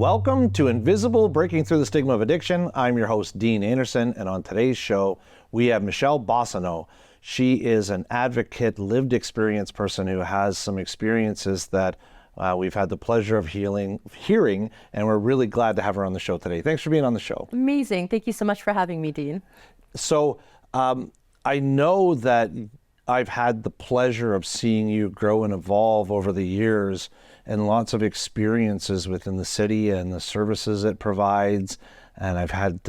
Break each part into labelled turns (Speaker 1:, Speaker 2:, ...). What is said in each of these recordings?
Speaker 1: Welcome to Invisible, Breaking Through the Stigma of Addiction. I'm your host, Dean Anderson, and on today's show, we have Michelle Boissonneault. She is an advocate, lived experience person who has some experiences that we've had the pleasure of hearing, and we're really glad to have her on the show today. Thanks for being on the show.
Speaker 2: Amazing. Thank you so much for having me, Dean.
Speaker 1: So I know that I've had the pleasure of seeing you grow and evolve over the years and lots of experiences within the city and the services it provides. And I've had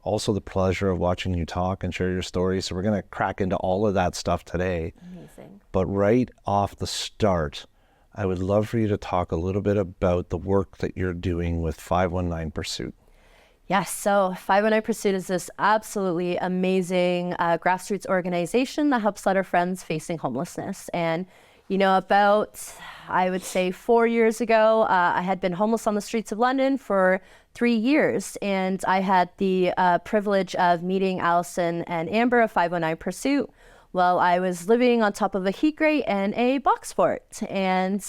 Speaker 1: also the pleasure of watching you talk and share your story. So we're going to crack into all of that stuff today.
Speaker 2: Amazing.
Speaker 1: But right off the start, I would love for you to talk a little bit about the work that you're doing with 519 Pursuit.
Speaker 2: Yes, so 519 Pursuit is this absolutely amazing grassroots organization that helps other friends facing homelessness. And, you know, about, I would say 4 years ago, I had been homeless on the streets of London for 3 years. And I had the privilege of meeting Allison and Amber of 519 Pursuit while I was living on top of a heat grate and a box fort. And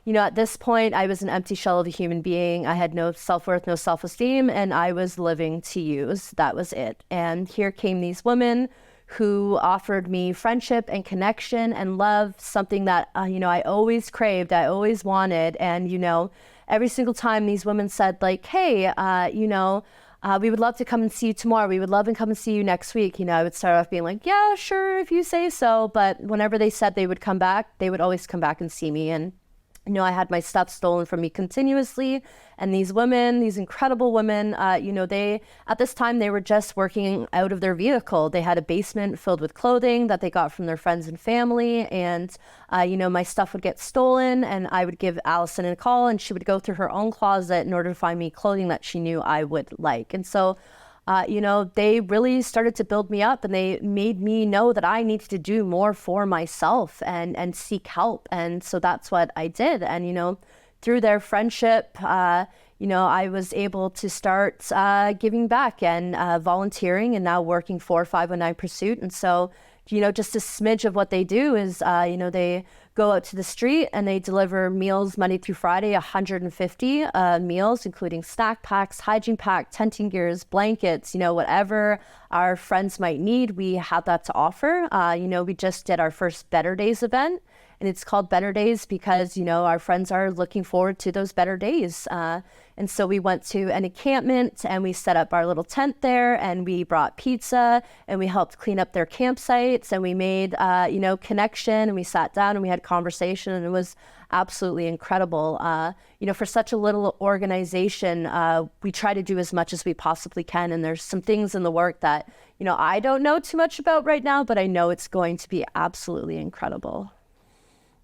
Speaker 2: you know, at this point, I was an empty shell of a human being. I had no self-worth, no self-esteem, and I was living to use. That was it. And here came these women who offered me friendship and connection and love, something that, you know, I always craved, I always wanted. And, you know, every single time these women said, like, hey, you know, we would love to come and see you tomorrow. We would love to come and see you next week. You know, I would start off being like, yeah, sure, if you say so. But whenever they said they would come back, they would always come back and see me. And you know, I had my stuff stolen from me continuously. And these women, these incredible women, you know, at this time, they were just working out of their vehicle. They had a basement filled with clothing that they got from their friends and family. And, you know, my stuff would get stolen and I would give Allison a call and she would go through her own closet in order to find me clothing that she knew I would like. And so, you know, they really started to build me up and they made me know that I needed to do more for myself and seek help. And so that's what I did. And, you know, through their friendship, you know, I was able to start giving back and volunteering and now working for 519 Pursuit. And so, you know, just a smidge of what they do is, you know, they go out to the street and they deliver meals Monday through Friday, 150 meals, including snack packs, hygiene pack, tenting gears, blankets, you know, whatever our friends might need, we have that to offer. You know, we just did our first Better Days event. And it's called Better Days because, you know, our friends are looking forward to those better days. And so we went to an encampment and we set up our little tent there and we brought pizza and we helped clean up their campsites and we made, you know, connection and we sat down and we had conversation and it was absolutely incredible. You know, for such a little organization, we try to do as much as we possibly can. And there's some things in the work that, you know, I don't know too much about right now, but I know it's going to be absolutely incredible.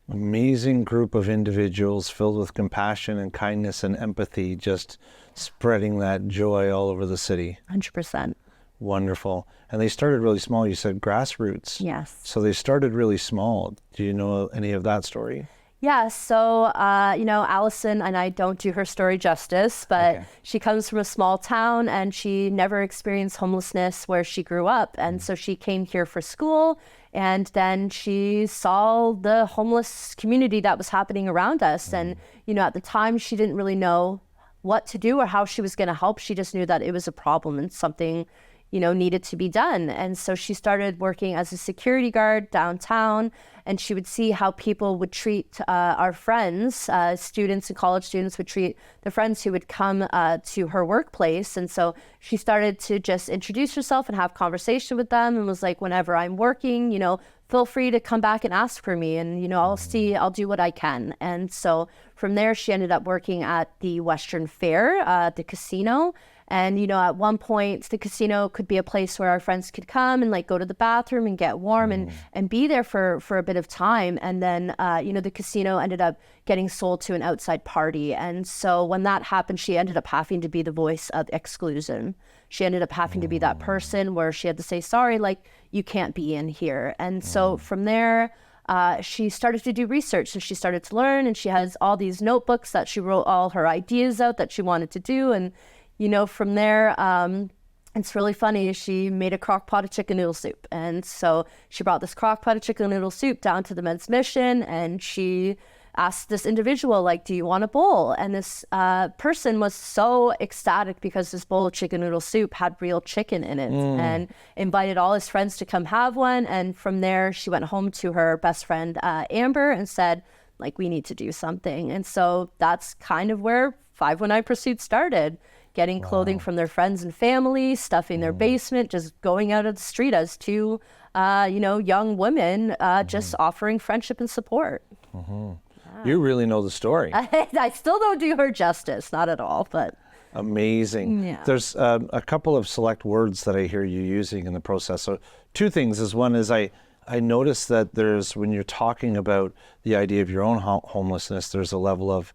Speaker 1: Amazing group of individuals filled with compassion and kindness and empathy, just spreading that joy all over the city.
Speaker 2: 100%.
Speaker 1: Wonderful. And they started really small. You said grassroots.
Speaker 2: Yes.
Speaker 1: So they started really small. Do you know any of that story?
Speaker 2: Yeah, so, you know, Allison, and I don't do her story justice, but okay. She comes from a small town and she never experienced homelessness where she grew up. And so she came here for school and then she saw the homeless community that was happening around us. And, you know, at the time she didn't really know what to do or how she was going to help. She just knew that it was a problem and something, you know, needed to be done. And so she started working as a security guard downtown and she would see how people would treat our friends, students and college students would treat the friends who would come to her workplace. And so she started to just introduce herself and have conversation with them and was like, whenever I'm working, you know, feel free to come back and ask for me and, you know, I'll do what I can. And so from there, she ended up working at the Western Fair, the casino. And, you know, at one point, the casino could be a place where our friends could come and like go to the bathroom and get warm and be there for a bit of time. And then, you know, the casino ended up getting sold to an outside party. And so when that happened, she ended up having to be the voice of exclusion. She ended up having to be that person where she had to say, sorry, like, you can't be in here. And so from there, she started to do research. So she started to learn and she has all these notebooks that she wrote all her ideas out that she wanted to do. And you know, from there, it's really funny. She made a crock pot of chicken noodle soup. And so she brought this crock pot of chicken noodle soup down to the men's mission and she asked this individual, like, do you want a bowl? And this person was so ecstatic because this bowl of chicken noodle soup had real chicken in it, and invited all his friends to come have one. And from there, she went home to her best friend, Amber, and said, like, we need to do something. And so that's kind of where 519 Pursuit started. Getting clothing from their friends and family, stuffing their basement, just going out of the street as two, young women, just offering friendship and support.
Speaker 1: You really know the story.
Speaker 2: I still don't do her justice, not at all, but.
Speaker 1: Amazing.
Speaker 2: Yeah.
Speaker 1: There's a couple of select words that I hear you using in the process. So two things is one is I notice that there's, when you're talking about the idea of your own homelessness, there's a level of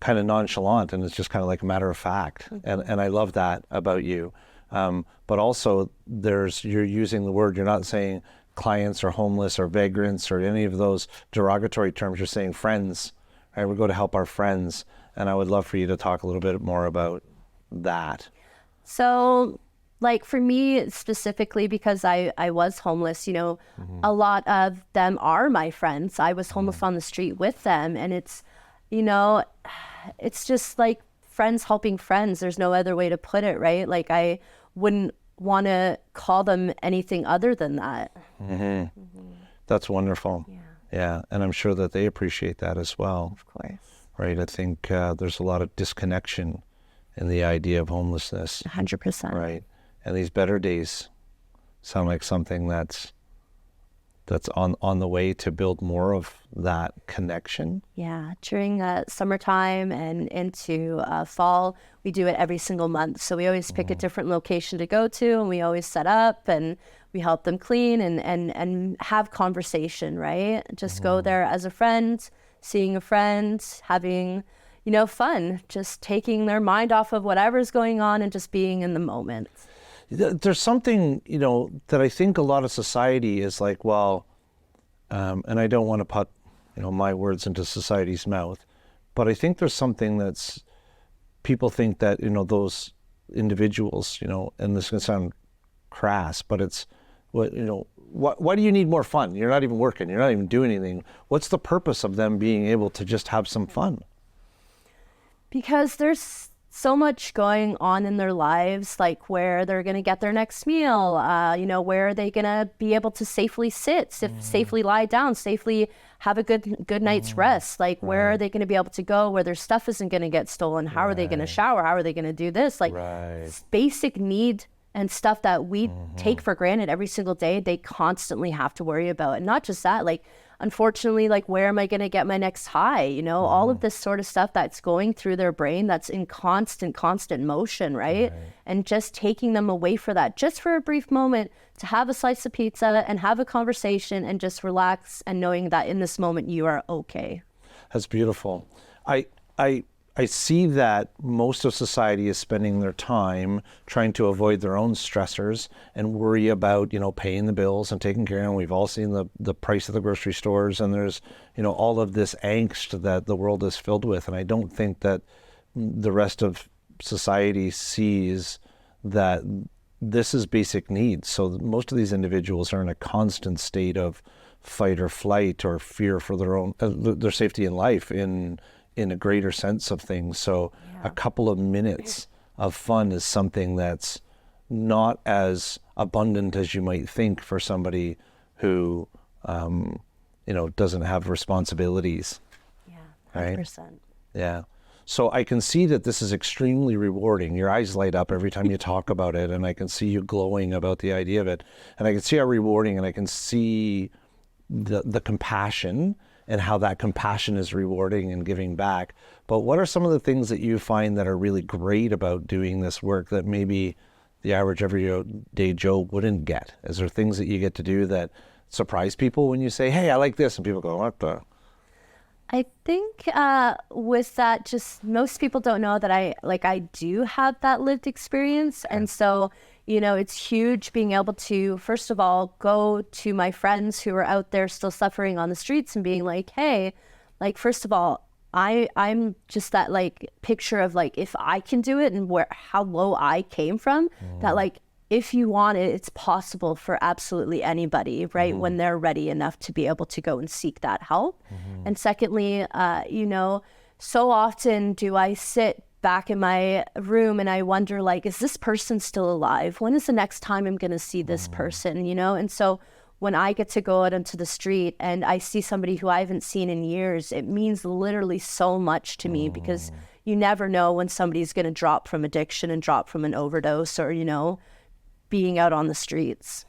Speaker 1: kind of nonchalant, and it's just kind of like a matter of fact. And I love that about you. But also you're using the word, you're not saying clients or homeless or vagrants or any of those derogatory terms. You're saying friends, right? We go to help our friends. And I would love for you to talk a little bit more about that.
Speaker 2: So, like, for me specifically, because I was homeless, a lot of them are my friends. I was homeless on the street with them. And it's, it's just like friends helping friends. There's no other way to put it, right? Like, I wouldn't want to call them anything other than that.
Speaker 1: That's wonderful. Yeah. And I'm sure that they appreciate that as well.
Speaker 2: Of course.
Speaker 1: Right. I think there's a lot of disconnection in the idea of homelessness.
Speaker 2: 100%.
Speaker 1: Right. And these better days sound like something that's on the way to build more of that connection.
Speaker 2: Yeah. During summertime and into fall, we do it every single month. So we always pick a different location to go to, and we always set up and we help them clean and have conversation, right? Just go there as a friend, seeing a friend, having, fun, just taking their mind off of whatever's going on and just being in the moment.
Speaker 1: There's something, that I think a lot of society is like, well, and I don't want to put, my words into society's mouth, but I think there's something that's, people think that, those individuals, and this is going to sound crass, but it's, why do you need more fun? You're not even working. You're not even doing anything. What's the purpose of them being able to just have some fun?
Speaker 2: Because there's so much going on in their lives, like where they're going to get their next meal, where are they going to be able to safely sit, safely lie down, safely have a good night's rest. Like, where are they going to be able to go where their stuff isn't going to get stolen? How are they going to shower? How are they going to do this? Like, basic need and stuff that we take for granted every single day, they constantly have to worry about. And not just that, like, unfortunately, like, where am I going to get my next high? All of this sort of stuff that's going through their brain that's in constant motion, right? And just taking them away for that, just for a brief moment, to have a slice of pizza and have a conversation and just relax, and knowing that in this moment you are okay.
Speaker 1: That's beautiful. I see that most of society is spending their time trying to avoid their own stressors and worry about, paying the bills and taking care of them. We've all seen the price of the grocery stores, and there's, all of this angst that the world is filled with. And I don't think that the rest of society sees that this is basic needs. So most of these individuals are in a constant state of fight or flight or fear for their own, their safety in life in a greater sense of things. So a couple of minutes of fun is something that's not as abundant as you might think for somebody who, doesn't have responsibilities.
Speaker 2: Yeah, 100%.
Speaker 1: Right? Yeah. So I can see that this is extremely rewarding. Your eyes light up every time you talk about it, and I can see you glowing about the idea of it. And I can see how rewarding, and I can see the compassion and how that compassion is rewarding and giving back. But what are some of the things that you find that are really great about doing this work that maybe the average everyday Joe wouldn't get? Is there things that you get to do that surprise people when you say, hey, I like this, and people go, what the?
Speaker 2: I think with that, just most people don't know that I do have that lived experience. And so, it's huge being able to, first of all, go to my friends who are out there still suffering on the streets and being like, hey, like, first of all, I'm just that, like, picture of, like, if I can do it and how low I came from, that, like, if you want it, it's possible for absolutely anybody, right? When they're ready enough to be able to go and seek that help. And secondly, you know, so often do I sit back in my room and I wonder, like, is this person still alive? When is the next time I'm going to see this person, you know? And so when I get to go out into the street and I see somebody who I haven't seen in years, it means literally so much to me, because you never know when somebody's going to drop from addiction and drop from an overdose, or, you know, being out on the streets.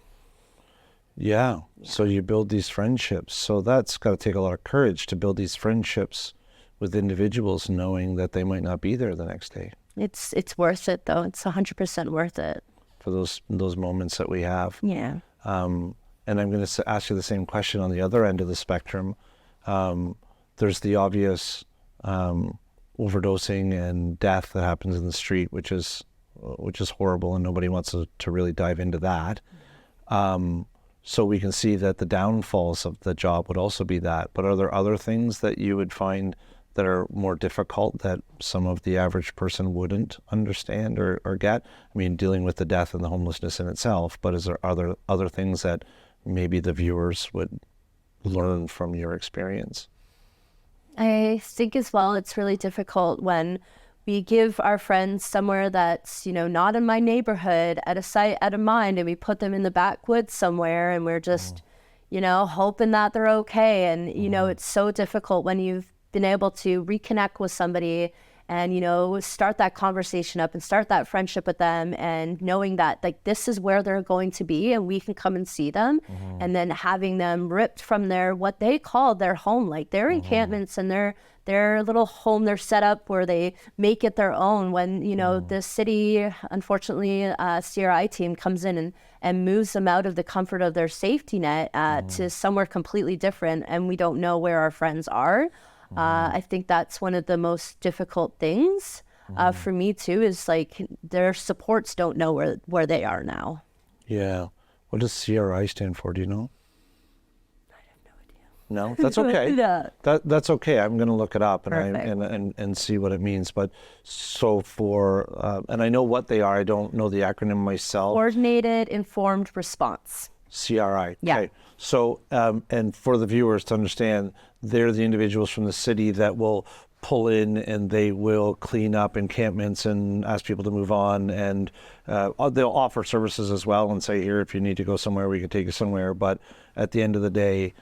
Speaker 1: Yeah. So you build these friendships. So that's got to take a lot of courage to build these friendships with individuals, knowing that they might not be there the next day.
Speaker 2: It's worth it, though. It's 100% worth it.
Speaker 1: For those moments that we have.
Speaker 2: Yeah.
Speaker 1: And I'm going to ask you the same question on the other end of the spectrum. There's the obvious overdosing and death that happens in the street, which is horrible, and nobody wants to really dive into that. So we can see that the downfalls of the job would also be that. But are there other things that you would find that are more difficult that some of the average person wouldn't understand or get? I mean, dealing with the death and the homelessness in itself, but is there other things that maybe the viewers would learn from your experience?
Speaker 2: I think as well, it's really difficult when we give our friends somewhere that's, you know, not in my neighborhood, at a site, at a mine, and we put them in the backwoods somewhere, and we're just, you know, hoping that they're okay. And, you know, it's so difficult when you've been able to reconnect with somebody and, you know, start that conversation up and start that friendship with them, and knowing that, like, this is where they're going to be and we can come and see them, and then having them ripped from their, what they call their home, like their encampments and their little home, their setup where they make it their own, when, you know, the city, unfortunately, CRI team comes in and moves them out of the comfort of their safety net to somewhere completely different, and we don't know where our friends are. I think that's one of the most difficult things for me too, is like their supports don't know where they are now.
Speaker 1: Yeah. What does CRI stand for? Do you know?
Speaker 2: I have no idea.
Speaker 1: No, that's okay.
Speaker 2: Yeah.
Speaker 1: That's okay. I'm going to look it up
Speaker 2: Perfect.
Speaker 1: and see what it means. But so for and I know what they are. I don't know the acronym myself.
Speaker 2: Coordinated Informed Response.
Speaker 1: CRI.
Speaker 2: Yeah.
Speaker 1: Okay. So and for the viewers to understand, they're the individuals from the city that will pull in and they will clean up encampments and ask people to move on, and they'll offer services as well and say, here, if you need to go somewhere, we can take you somewhere. But at the end of the day,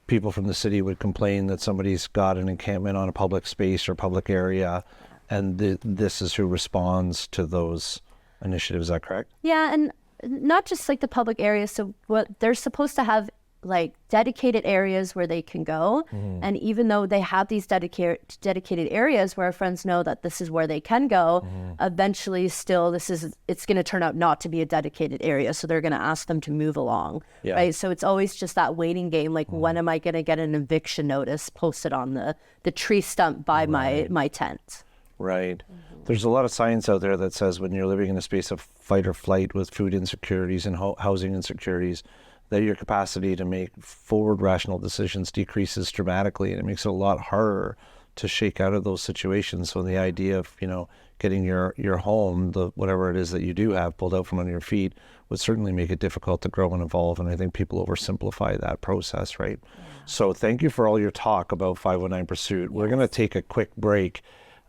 Speaker 1: people from the city would complain that somebody's got an encampment on a public space or public area, and this is who responds to those initiatives. Is that correct?
Speaker 2: Yeah, and not just like the public areas. So what they're supposed to have, like, dedicated areas where they can go. And even though they have these dedicated areas where our friends know that this is where they can go, eventually still it's going to turn out not to be a dedicated area. So they're going to ask them to move along, right? So it's always just that waiting game. Like, when am I going to get an eviction notice posted on the tree stump by my tent?
Speaker 1: Right. There's a lot of science out there that says when you're living in a space of fight or flight with food insecurities and housing insecurities, that your capacity to make forward rational decisions decreases dramatically, and it makes it a lot harder to shake out of those situations. So the idea of, you know, getting your home, whatever it is that you do have, pulled out from under your feet would certainly make it difficult to grow and evolve. And I think people oversimplify that process, right? Yeah. So thank you for all your talk about 519 Pursuit. Yes. We're going to take a quick break.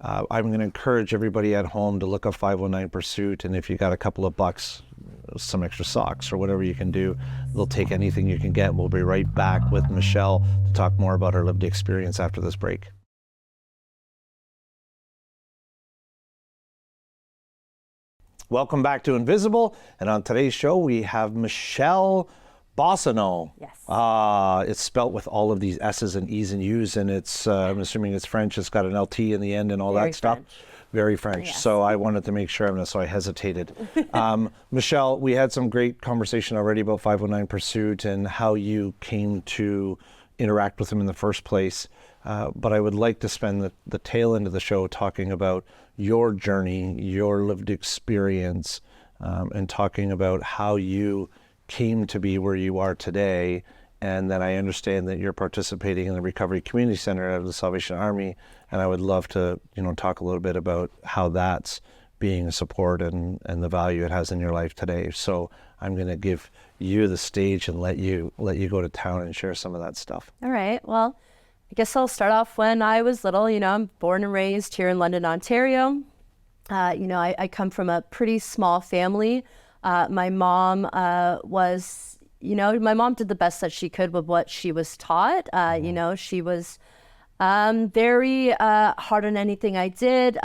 Speaker 1: I'm going to encourage everybody at home to look up 519 Pursuit, and if you got a couple of bucks, some extra socks or whatever you can do, they'll take anything you can get. We'll be right back with Michelle to talk more about her lived experience after this break. Welcome back to Invisible, and on today's show we have Michelle Boissonneault.
Speaker 2: Yes.
Speaker 1: It's spelt with all of these S's and E's and U's, and it's I'm assuming it's French. It's got an LT in the end and all that stuff.
Speaker 2: French.
Speaker 1: Very French.
Speaker 2: Yes.
Speaker 1: So I wanted to make sure, so I hesitated. Michelle, we had some great conversation already about 519 Pursuit and how you came to interact with them in the first place. But I would like to spend the tail end of the show talking about your journey, your lived experience, and talking about how you came to be where you are today. And then I understand that you're participating in the Recovery Community Center out of the Salvation Army, and I would love to, talk a little bit about how that's being a support and the value it has in your life today. So I'm going to give you the stage and let you go to town and share some of that stuff.
Speaker 2: All right. Well, I guess I'll start off when I was little. I'm born and raised here in London, Ontario. I come from a pretty small family. My mom my mom did the best that she could with what she was taught. She was very hard on anything I did.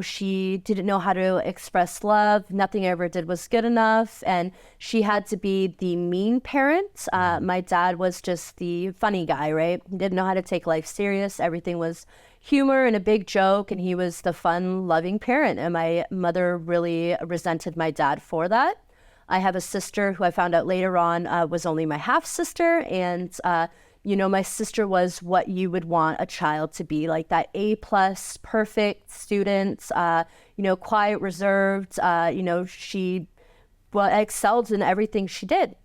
Speaker 2: She didn't know how to express love. Nothing I ever did was good enough. And she had to be the mean parent. My dad was just the funny guy, right? He didn't know how to take life serious. Everything was humor and a big joke. And he was the fun, loving parent. And my mother really resented my dad for that. I have a sister who I found out later on was only my half sister. And my sister was what you would want a child to be, like that A+ perfect student, quiet, reserved. She excelled in everything she did.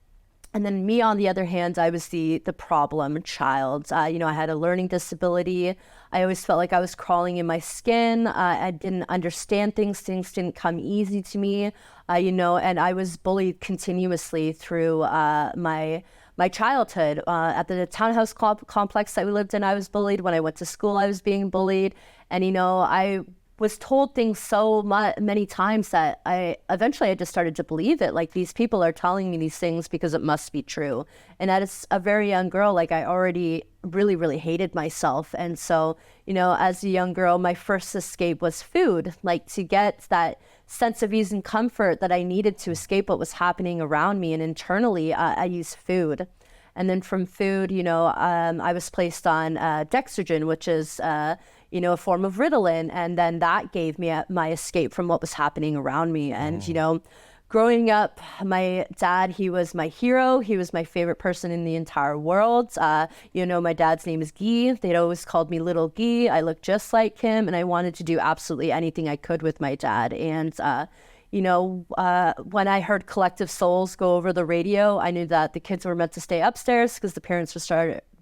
Speaker 2: And then me, on the other hand, I was the problem child. I had a learning disability. I always felt like I was crawling in my skin. I didn't understand things. Things didn't come easy to me, and I was bullied continuously through my childhood. At the townhouse complex that we lived in, I was bullied. When I went to school, I was being bullied. And, I was told things so many times that I just started to believe it. Like, these people are telling me these things because it must be true. And as a very young girl, like, I already really, really hated myself. And so, as a young girl, my first escape was food, like to get that sense of ease and comfort that I needed to escape what was happening around me. And internally, I used food. And then from food, I was placed on Dextrogen, which is a form of Ritalin. And then that gave me my escape from what was happening around me. And, growing up, my dad, he was my hero. He was my favorite person in the entire world. My dad's name is Guy. They'd always called me Little Guy. I looked just like him, and I wanted to do absolutely anything I could with my dad. And, when I heard Collective Souls go over the radio, I knew that the kids were meant to stay upstairs because the parents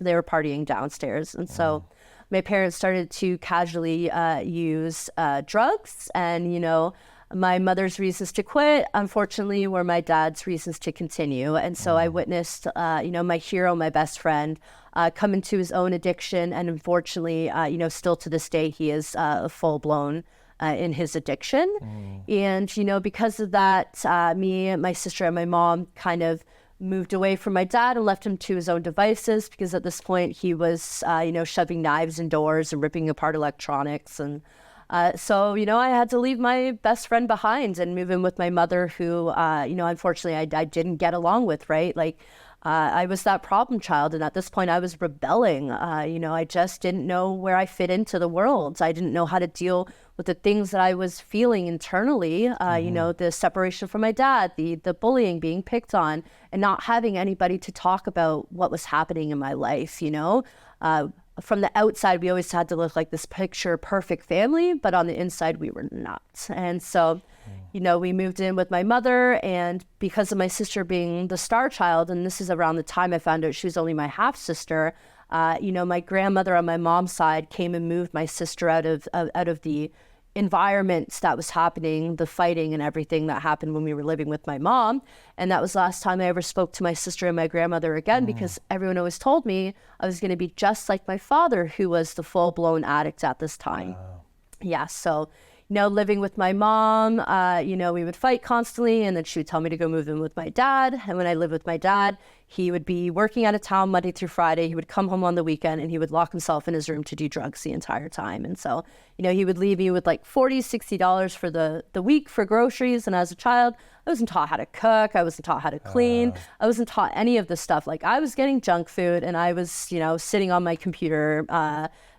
Speaker 2: they were partying downstairs. And so my parents started to casually use drugs, and, my mother's reasons to quit, unfortunately, were my dad's reasons to continue. And so I witnessed, my hero, my best friend, come into his own addiction. And unfortunately, still to this day, he is full-blown in his addiction. And, because of that, me, my sister, and my mom kind of moved away from my dad and left him to his own devices, because at this point he was, shoving knives in doors and ripping apart electronics. And so, I had to leave my best friend behind and move in with my mother, who, unfortunately I didn't get along with, right? Like, I was that problem child. And at this point I was rebelling. I just didn't know where I fit into the world. I didn't know how to deal with the things that I was feeling internally, the separation from my dad, the bullying, being picked on, and not having anybody to talk about what was happening in my life, From the outside, we always had to look like this picture perfect family, but on the inside, we were not. And so, we moved in with my mother, and because of my sister being the star child, and this is around the time I found out she was only my half sister, my grandmother on my mom's side came and moved my sister out of the environment that was happening, the fighting and everything that happened when we were living with my mom. And that was the last time I ever spoke to my sister and my grandmother again, because everyone always told me I was going to be just like my father, who was the full-blown addict at this time. Yeah, so living with my mom, we would fight constantly, and then she would tell me to go move in with my dad. And when I lived with my dad, he would be working out of town Monday through Friday. He would come home on the weekend, and he would lock himself in his room to do drugs the entire time. And so, he would leave me with like $40, $60 for the week for groceries. And as a child, I wasn't taught how to cook. I wasn't taught how to clean. I wasn't taught any of this stuff. Like, I was getting junk food, and I was, sitting on my computer,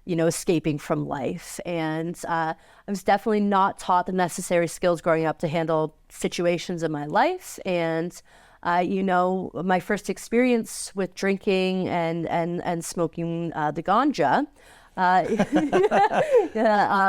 Speaker 2: escaping from life. And I was definitely not taught the necessary skills growing up to handle situations in my life. And, my first experience with drinking and smoking the ganja.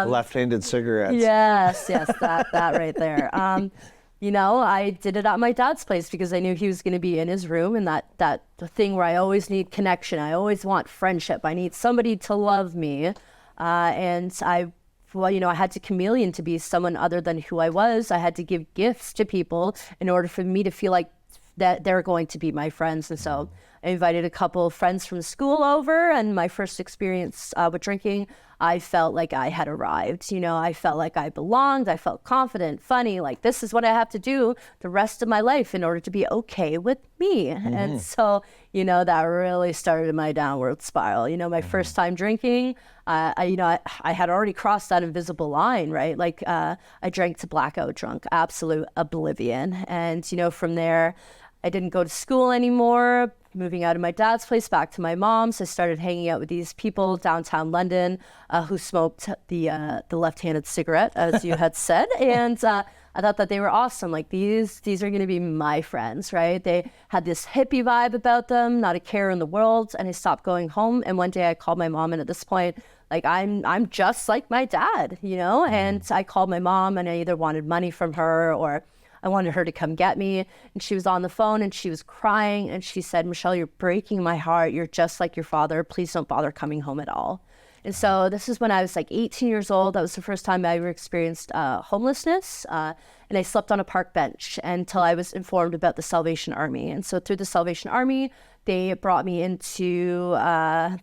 Speaker 1: Left-handed cigarettes.
Speaker 2: Yes, that right there. I did it at my dad's place because I knew he was going to be in his room, and that the thing where I always need connection. I always want friendship. I need somebody to love me. And I well, I had to chameleon to be someone other than who I was. I had to give gifts to people in order for me to feel like that they're going to be my friends. And so I invited a couple of friends from school over, and my first experience with drinking, I felt like I had arrived. I felt like I belonged. I felt confident, funny, like this is what I have to do the rest of my life in order to be okay with me. And so, that really started my downward spiral. My first time drinking, I had already crossed that invisible line, right? Like I drank to blackout drunk, absolute oblivion. And, from there, I didn't go to school anymore, moving out of my dad's place back to my mom's. I started hanging out with these people downtown London who smoked the left-handed cigarette, as you had said. And I thought that they were awesome. Like these are going to be my friends, right? They had this hippie vibe about them, not a care in the world. And I stopped going home. And one day I called my mom, and at this point, like I'm just like my dad, And I called my mom, and I either wanted money from her or I wanted her to come get me. And she was on the phone and she was crying. And she said, "Michelle, you're breaking my heart. You're just like your father. Please don't bother coming home at all." And so this is when I was like 18 years old. That was the first time I ever experienced homelessness. And I slept on a park bench until I was informed about the Salvation Army. And so through the Salvation Army, they brought me into,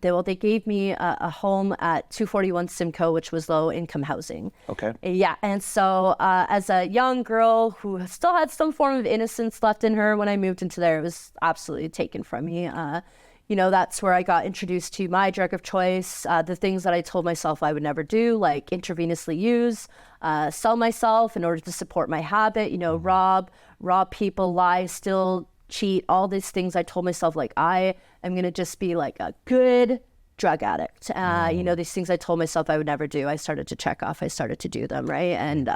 Speaker 2: they gave me a home at 241 Simcoe, which was low income housing.
Speaker 1: Okay.
Speaker 2: Yeah. And so as a young girl who still had some form of innocence left in her, when I moved into there, it was absolutely taken from me. That's where I got introduced to my drug of choice, the things that I told myself I would never do, like intravenously use, sell myself in order to support my habit, rob people, lie, steal, cheat, all these things I told myself, like, I am going to just be like a good drug addict. These things I told myself I would never do, I started to check off, I started to do them, right? And,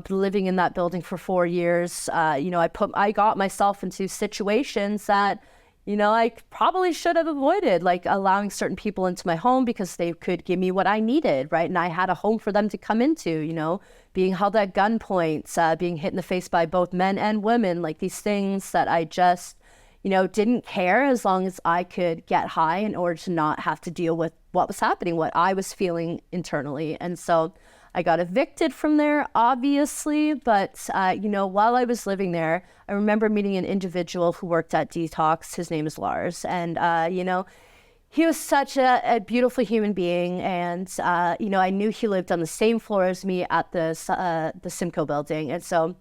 Speaker 2: living in that building for 4 years, I got myself into situations that, I probably should have avoided, like allowing certain people into my home because they could give me what I needed, right? And I had a home for them to come into, being held at gunpoint, being hit in the face by both men and women, like these things that I just, didn't care as long as I could get high in order to not have to deal with what was happening, what I was feeling internally. And so I got evicted from there, obviously, but, while I was living there, I remember meeting an individual who worked at Detox. His name is Lars. And, he was such a beautiful human being. And, I knew he lived on the same floor as me at the Simcoe building. And so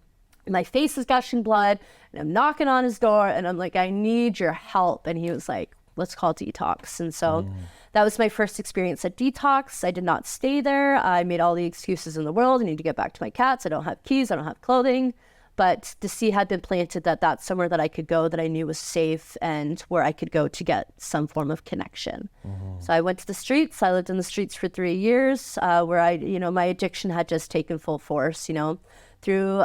Speaker 2: my face is gushing blood, and I'm knocking on his door, and I'm like, "I need your help." And he was like, "Let's call Detox." And so that was my first experience at Detox. I did not stay there. I made all the excuses in the world. I need to get back to my cats. I don't have keys. I don't have clothing. But the seed had been planted that that's somewhere that I could go that I knew was safe and where I could go to get some form of connection. So I went to the streets. I lived in the streets for 3 years where my addiction had just taken full force, through,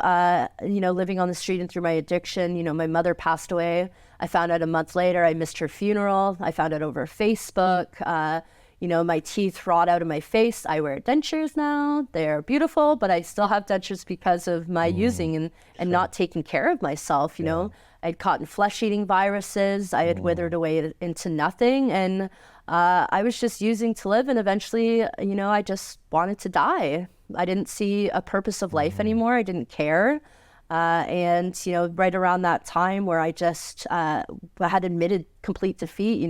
Speaker 2: living on the street and through my addiction. My mother passed away. I found out a month later. I missed her funeral. I found out over Facebook. My teeth rot out of my face. I wear dentures now. They're beautiful, but I still have dentures because of my using and not taking care of myself. I'd caught flesh-eating viruses. I had withered away into nothing. And I was just using to live. And eventually, I just wanted to die. I didn't see a purpose of life anymore. I didn't care. And right around that time where I just had admitted complete defeat,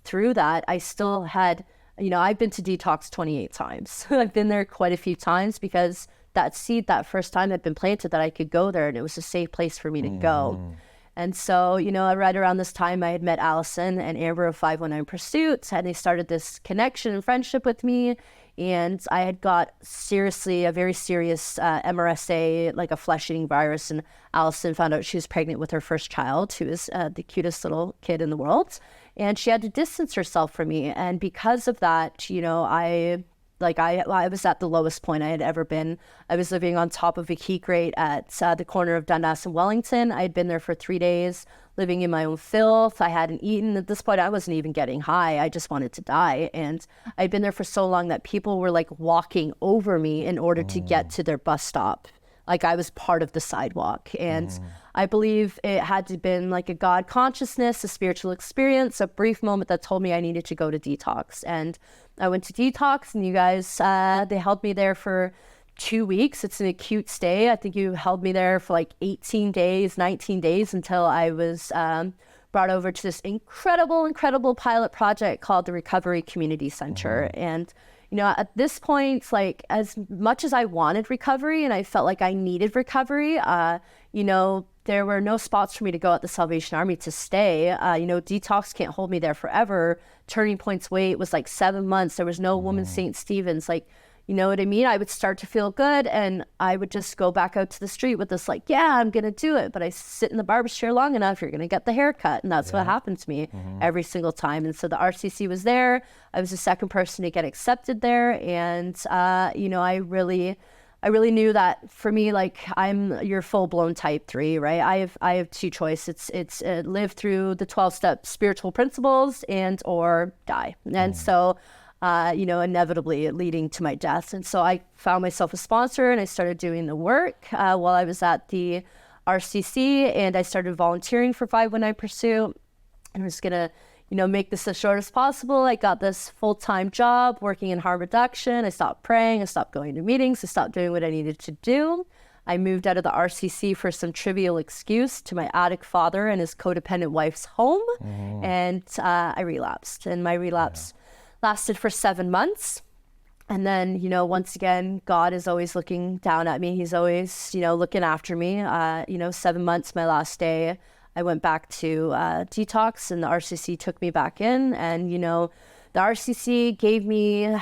Speaker 2: through that, I still had, I've been to Detox 28 times. I've been there quite a few times because that seed that first time had been planted that I could go there, and it was a safe place for me to go. And so, right around this time, I had met Allison and Amber of 519 Pursuits, and they started this connection and friendship with me. And I had got a very serious MRSA, like a flesh-eating virus. And Allison found out she was pregnant with her first child, who is the cutest little kid in the world. And she had to distance herself from me. And because of that, I was at the lowest point I had ever been. I was living on top of a heat grate at the corner of Dundas and Wellington. I had been there for 3 days, living in my own filth. I hadn't eaten. At this point, I wasn't even getting high. I just wanted to die. And I'd been there for so long that people were like walking over me in order to get to their bus stop. like I was part of the sidewalk. And I believe it had to been like a God consciousness, a spiritual experience, a brief moment that told me I needed to go to detox. And I went to detox, and you guys, they held me there for 2 weeks. It's an acute stay. I think you held me there for like 18 days, 19 days until I was brought over to this incredible pilot project called the Recovery Community Center. And, you know, at this point, like as much as I wanted recovery and I felt like I needed recovery, you know, there were no spots for me to go at the Salvation Army to stay. You know, detox can't hold me there forever. Turning Point's wait was like 7 months. There was no Woman St. Stephen's. Like, you know what I mean? I would start to feel good and I would just go back out to the street with this like, yeah, I'm going to do it. But I sit in the barber's chair long enough, you're going to get the haircut. And that's what happened to me every single time. And so the RCC was there. I was the second person to get accepted there. And, you know, I really knew that for me, like I'm your full blown type 3, right? I have two choices. It's live through the 12-step spiritual principles and or die. And so, you know, inevitably leading to my death. And so I found myself a sponsor and I started doing the work while I was at the RCC, and I started volunteering for 519 Pursuit. And I was going to, you know, make this as short as possible. I got this full-time job working in harm reduction. I stopped praying. I stopped going to meetings. I stopped doing what I needed to do. I moved out of the RCC for some trivial excuse to my addict father and his codependent wife's home. And I relapsed. And my relapse lasted for 7 months. And then, you know, once again, God is always looking down at me. He's always, you know, looking after me. You know, 7 months, my last day, I went back to detox, and the RCC took me back in. And, you know, the RCC gave me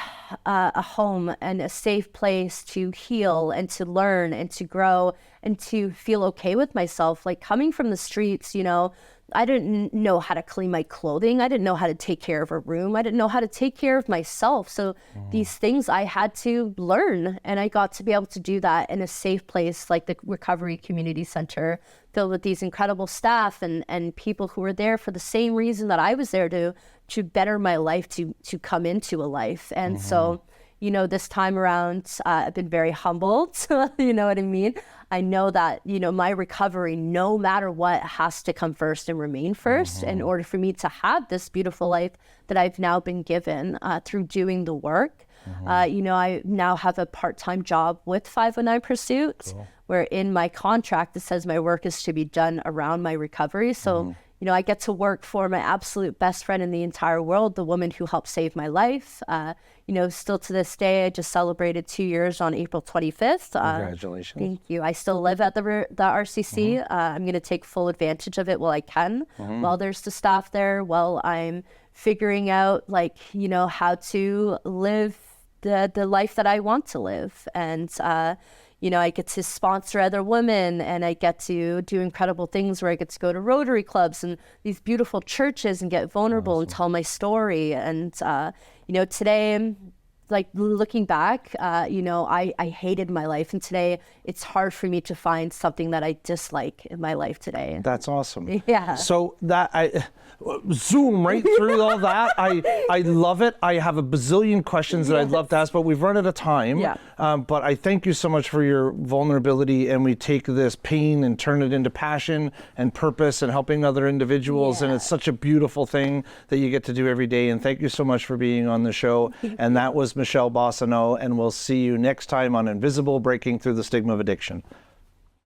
Speaker 2: a home and a safe place to heal and to learn and to grow and to feel okay with myself. Like coming from the streets, you know, I didn't know how to clean my clothing. I didn't know how to take care of a room. I didn't know how to take care of myself. So these things I had to learn, and I got to be able to do that in a safe place like the Recovery Community Center, filled with these incredible staff and people who were there for the same reason that I was there to better my life, to come into a life. And so, you know, this time around, I've been very humbled. You know what I mean? I know that, you know, my recovery, no matter what, has to come first and remain first in order for me to have this beautiful life that I've now been given through doing the work. You know, I now have a part-time job with 519 Pursuit, where in my contract, it says my work is to be done around my recovery. So, you know, I get to work for my absolute best friend in the entire world, the woman who helped save my life. You know, still to this day, I just celebrated 2 years on April 25th.
Speaker 1: Congratulations.
Speaker 2: Thank you. I still live at the RCC. I'm going to take full advantage of it while I can, while there's the staff there, while I'm figuring out, like, you know, how to live the life that I want to live. And, you know, I get to sponsor other women, and I get to do incredible things where I get to go to Rotary clubs and these beautiful churches and get vulnerable and tell my story. And, you know, today, like looking back, you know, I hated my life. And today it's hard for me to find something that I dislike in my life today.
Speaker 1: That's awesome.
Speaker 2: Yeah.
Speaker 1: So that I zoom right through all that. I love it. I have a bazillion questions that I'd love to ask, but we've run out of time.
Speaker 2: Yeah.
Speaker 1: But I thank you so much for your vulnerability, and we take this pain and turn it into passion and purpose and helping other individuals. And it's such a beautiful thing that you get to do every day. And thank you so much for being on the show. And that was Michelle Boissonneault, and we'll see you next time on Invisible, Breaking Through the Stigma of Addiction.